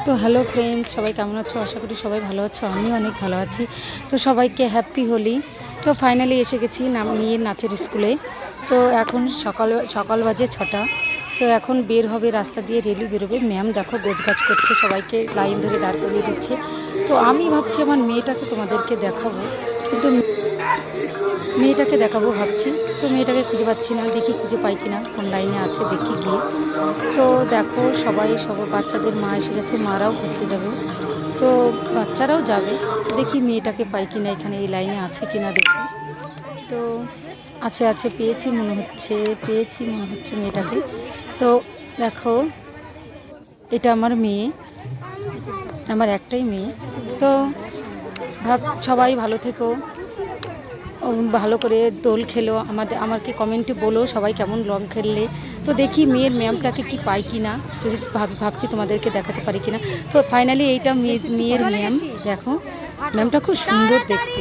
তো hello friends, সবাই কেমন আছো? আশা করি সবাই ভালো আছো। আমিও অনেক ভালো আছি। তো সবাইকে হ্যাপি হোলি। তো ফাইনালি এসে গেছি মেয়ের নাচের স্কুলে। তো এখন সকাল বাজে 6টা। তো এখন বের হবে, রাস্তা দিয়ে রেলি বেরোবে। ম্যাম দেখো গোছগাছ করছে, সবাইকে লাইন ধরে দাঁড় করিয়ে দিচ্ছে। তো আমি ভাবছি আমার মেয়েটাকে তোমাদেরকে দেখাবো, কিন্তু মেয়েটাকে দেখাবো ভাবছি, তো মেয়েটাকে খুঁজে পাচ্ছি না। দেখি খুঁজে পাই কিনা, কোন লাইনে আছে দেখি গিয়ে। তো দেখো সব বাচ্চাদের মা এসে গেছে, মারাও ঘুরতে যাবে, তো বাচ্চারাও যাবে। দেখি মেয়েটাকে পাই কিনা, এখানে এই লাইনে আছে কিনা দেখি। তো আছে পেয়েছি মনে হচ্ছে মেয়েটাকে। তো দেখো, এটা আমার মেয়ে, আমার একটাই মেয়ে। তো সবাই ভালো থেকো, ভালো করে দোল খেলো। আমাকে কমেন্টে বলো সবাই কেমন রং খেললে। তো দেখি মেয়ের ম্যামটাকে কি পাই কি না, যদি ভাবছি তোমাদেরকে দেখাতে পারি কিনা। তো ফাইনালি এইটা মেয়ের ম্যাম। দেখো ম্যামটা খুব সুন্দর দেখতে।